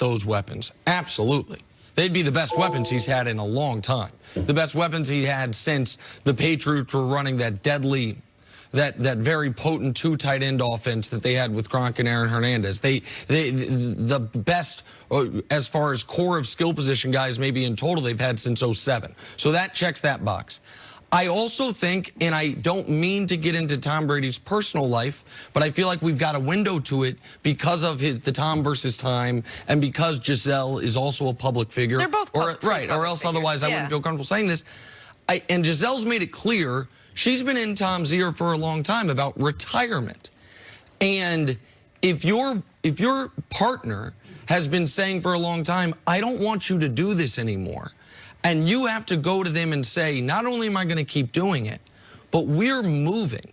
those weapons. Absolutely. They'd be the best weapons he's had in a long time. The best weapons he had since the Patriots were running that deadly, that very potent two tight end offense that they had with Gronk and Aaron Hernandez. The best, as far as core of skill position guys maybe in total they've had since '07. So that checks that box. I also think, and I don't mean to get into Tom Brady's personal life, but I feel like we've got a window to it because of the Tom versus time, and because Giselle is also a public figure. They're both public figures. Or else otherwise I wouldn't feel comfortable saying this. And Giselle's made it clear she's been in Tom's ear for a long time about retirement. And if your partner has been saying for a long time, I don't want you to do this anymore, and you have to go to them and say, not only am I going to keep doing it, but we're moving.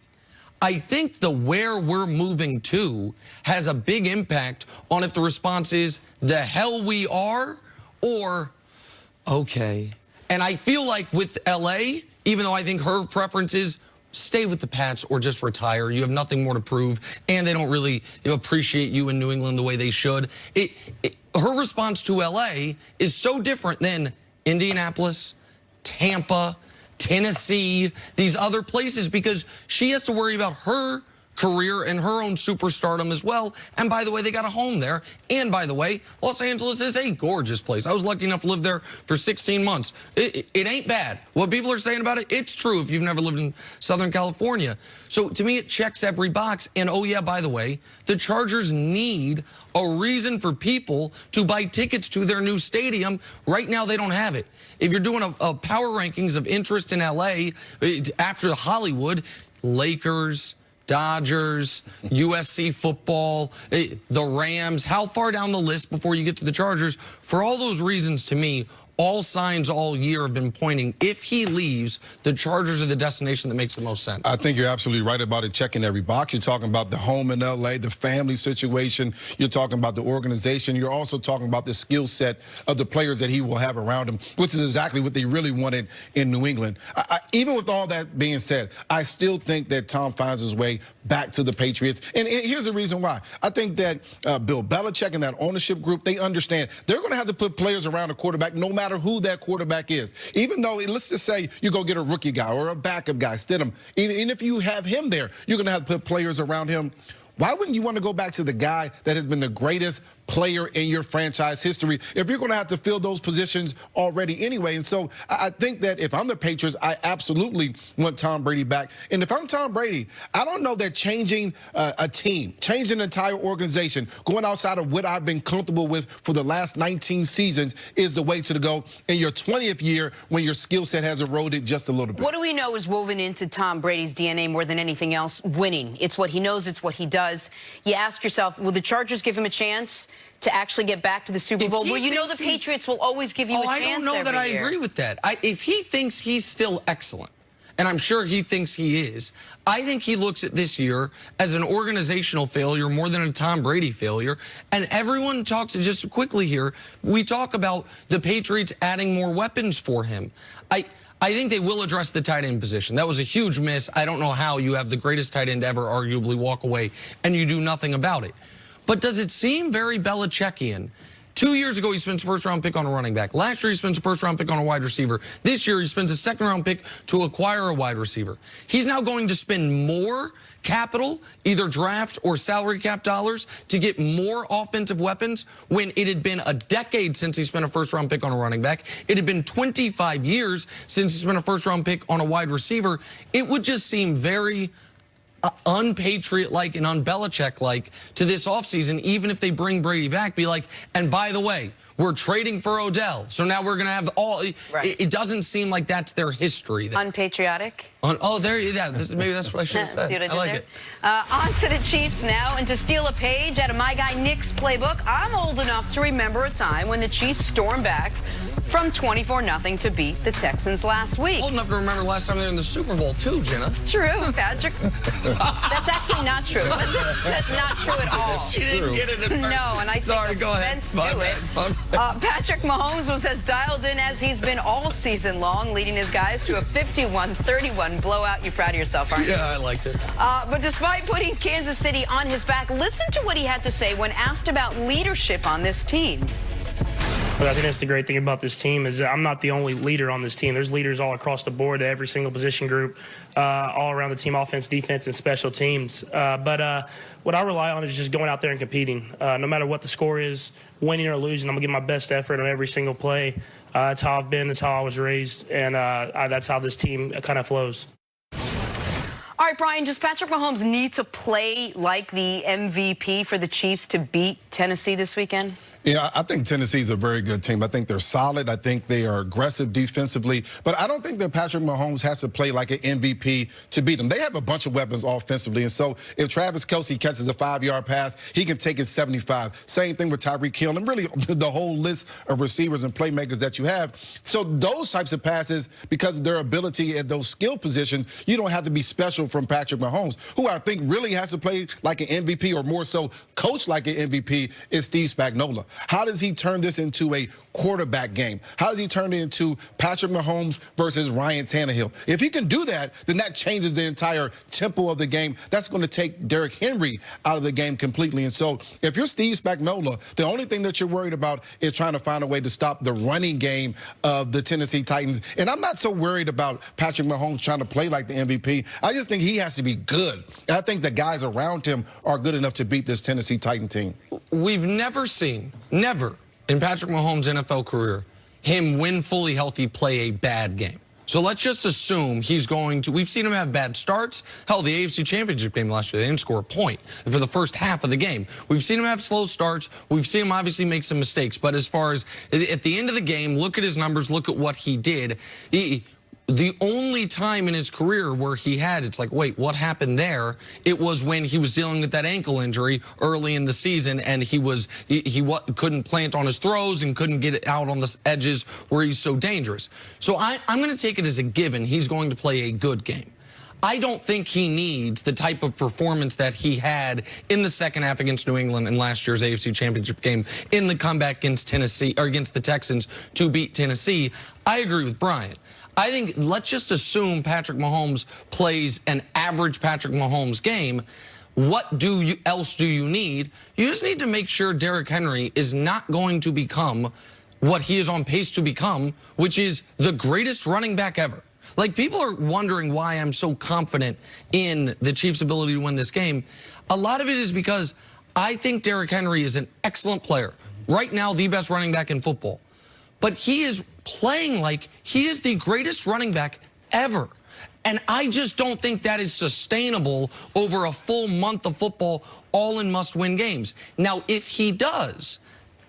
I think the where we're moving to has a big impact on if the response is, the hell we are, or, okay. And I feel like with LA, even though I think her preference is stay with the Pats or just retire, you have nothing more to prove, and they don't really appreciate you in New England the way they should. Her response to LA is so different than Indianapolis, Tampa, Tennessee, these other places, because she has to worry about her career and her own superstardom as well. And by the way, they got a home there. And by the way, Los Angeles is a gorgeous place. I was lucky enough to live there for 16 months. It ain't bad. What people are saying about it, it's true if you've never lived in Southern California. So to me, it checks every box. And oh yeah, by the way, the Chargers need a reason for people to buy tickets to their new stadium. Right now, they don't have it. If you're doing a power rankings of interest in LA, after Hollywood, Lakers, Dodgers, USC football, the Rams, how far down the list before you get to the Chargers? For all those reasons, to me, all signs all year have been pointing, if he leaves, the Chargers are the destination that makes the most sense. I think you're absolutely right about it, checking every box. You're talking about the home in L.A., the family situation. You're talking about the organization. You're also talking about the skill set of the players that he will have around him, which is exactly what they really wanted in New England. Even with all that being said, I still think that Tom finds his way back to the Patriots. And here's the reason why. I think that Bill Belichick and that ownership group, they understand they're going to have to put players around a quarterback no matter who that quarterback is. Even though, let's just say you go get a rookie guy or a backup guy, Stidham. Even if you have him there, you're going to have to put players around him. Why wouldn't you want to go back to the guy that has been the greatest player in your franchise history if you're going to have to fill those positions already anyway? And so I think that if I'm the Patriots, I absolutely want Tom Brady back. And if I'm Tom Brady, I don't know that changing a team, changing an entire organization, going outside of what I've been comfortable with for the last 19 seasons is the way to go in your 20th year when your skill set has eroded just a little bit. What do we know is woven into Tom Brady's DNA more than anything else? Winning. It's what he knows. It's what he does. You ask yourself, will the Chargers give him a chance to actually get back to the Super Bowl? Well, you know the Patriots will always give you a chance every year. I don't know that I agree with that. If he thinks he's still excellent, and I'm sure he thinks he is, I think he looks at this year as an organizational failure more than a Tom Brady failure. And everyone talks, just quickly here, we talk about the Patriots adding more weapons for him. I think they will address the tight end position. That was a huge miss. I don't know how you have the greatest tight end ever arguably walk away and you do nothing about it. But does it seem very Belichickian? 2 years ago, he spends a first-round pick on a running back. Last year, he spends a first-round pick on a wide receiver. This year, he spends a second-round pick to acquire a wide receiver. He's now going to spend more capital, either draft or salary cap dollars, to get more offensive weapons when it had been a decade since he spent a first-round pick on a running back. It had been 25 years since he spent a first-round pick on a wide receiver. It would just seem very un-Patriot-like and un-Belichick-like to this offseason, even if they bring Brady back, be like, and by the way, we're trading for Odell, so now we're going to have all. Right. It doesn't seem like that's their history. Unpatriotic? Oh, there you go. Maybe that's what I should have said. I like it. On to the Chiefs now, and to steal a page out of my guy Nick's playbook, I'm old enough to remember a time when the Chiefs stormed back from 24-0 to beat the Texans last week. Old enough to remember last time they were in the Super Bowl, too, Jenna. It's true, Patrick. That's actually not true. That's not true at all. She didn't get it at first. No, and I Sorry, take go ahead. offense to it. Patrick Mahomes was as dialed in as he's been all season long, leading his guys to a 51-31 blowout. You're proud of yourself, aren't you? Yeah, I liked it. But despite putting Kansas City on his back, listen to what he had to say when asked about leadership on this team. But I think that's the great thing about this team is that I'm not the only leader on this team. There's leaders all across the board at every single position group, all around the team, offense, defense, and special teams. But what I rely on is just going out there and competing. No matter what the score is, winning or losing, I'm going to give my best effort on every single play. That's how I've been. That's how I was raised. And that's how this team kind of flows. All right, Brian, does Patrick Mahomes need to play like the MVP for the Chiefs to beat Tennessee this weekend? Yeah, I think Tennessee's a very good team. I think they're solid. I think they are aggressive defensively. But I don't think that Patrick Mahomes has to play like an MVP to beat them. They have a bunch of weapons offensively. And so if Travis Kelce catches a 5-yard pass, he can take it 75. Same thing with Tyreek Hill and really the whole list of receivers and playmakers that you have. So those types of passes, because of their ability at those skill positions, you don't have to be special from Patrick Mahomes, who I think really has to play like an MVP or more so coach like an MVP is Steve Spagnuolo. How does he turn this into a quarterback game? How does he turn it into Patrick Mahomes versus Ryan Tannehill? If he can do that, then that changes the entire tempo of the game. That's going to take Derrick Henry out of the game completely. And so if you're Steve Spagnuolo, the only thing that you're worried about is trying to find a way to stop the running game of the Tennessee Titans. And I'm not so worried about Patrick Mahomes trying to play like the MVP. I just think he has to be good. And I think the guys around him are good enough to beat this Tennessee Titan team. We've never seen, never in Patrick Mahomes' NFL career, him when fully healthy play a bad game. So let's just assume he's going to, we've seen him have bad starts. Hell, the AFC Championship game last year, they didn't score a point for the first half of the game. We've seen him have slow starts. We've seen him obviously make some mistakes. But as far as at the end of the game, look at his numbers, look at what he did. The only time in his career where he had, it's like, wait, what happened there? It was when he was dealing with that ankle injury early in the season, and he couldn't plant on his throws and couldn't get it out on the edges where he's so dangerous. So I'm going to take it as a given he's going to play a good game. I don't think he needs the type of performance that he had in the second half against New England in last year's AFC Championship game in the comeback against Tennessee or against the Texans to beat Tennessee. I agree with Brian. I think let's just assume Patrick Mahomes plays an average Patrick Mahomes game. What else do you need? You just need to make sure Derrick Henry is not going to become what he is on pace to become, which is the greatest running back ever. Like, people are wondering why I'm so confident in the Chiefs' ability to win this game. A lot of it is because I think Derrick Henry is an excellent player. Right now, the best running back in football. But he is playing like he is the greatest running back ever. And I just don't think that is sustainable over a full month of football, all in must-win games. Now, if he does,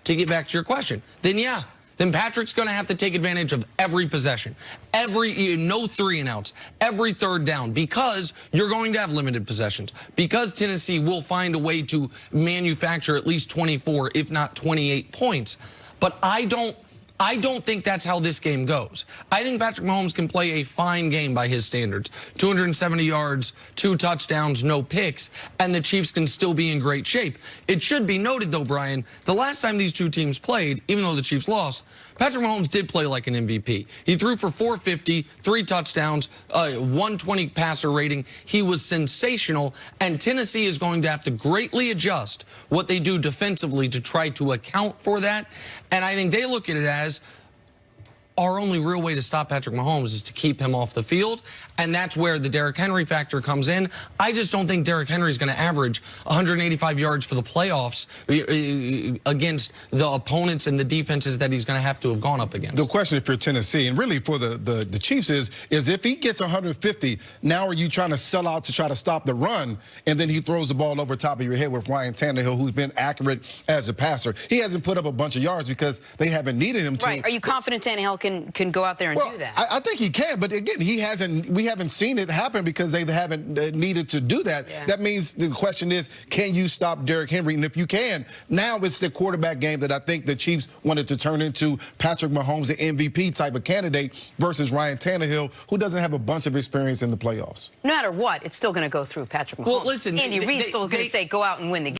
to get back to your question, then yeah, then Patrick's going to have to take advantage of every possession, no 3-and-outs, every third down, because you're going to have limited possessions, because Tennessee will find a way to manufacture at least 24, if not 28 points. But I don't think that's how this game goes. I think Patrick Mahomes can play a fine game by his standards. 270 yards, 2 touchdowns, no picks, and the Chiefs can still be in great shape. It should be noted, though, Brian, the last time these two teams played, even though the Chiefs lost, Patrick Mahomes did play like an MVP. He threw for 450, 3 touchdowns, 120 passer rating. He was sensational, and Tennessee is going to have to greatly adjust what they do defensively to try to account for that. And I think they look at it as our only real way to stop Patrick Mahomes is to keep him off the field, and that's where the Derrick Henry factor comes in. I just don't think Derrick Henry is going to average 185 yards for the playoffs against the opponents and the defenses that he's going to have gone up against. The question, if you're Tennessee, and really for the Chiefs, is if he gets 150, now are you trying to sell out to try to stop the run, and then he throws the ball over top of your head with Ryan Tannehill, who's been accurate as a passer? He hasn't put up a bunch of yards because they haven't needed him to. Right. Are you confident Tannehill can can go out there and do that. I think he can, but again, we haven't seen it happen because they haven't needed to do that. Yeah. That means the question is, can you stop Derrick Henry? And if you can, now it's the quarterback game that I think the Chiefs wanted to turn into Patrick Mahomes, the MVP type of candidate, versus Ryan Tannehill, who doesn't have a bunch of experience in the playoffs. No matter what, it's still going to go through Patrick Mahomes. Well, listen, Andy Reid's still going to say, go out and win the game.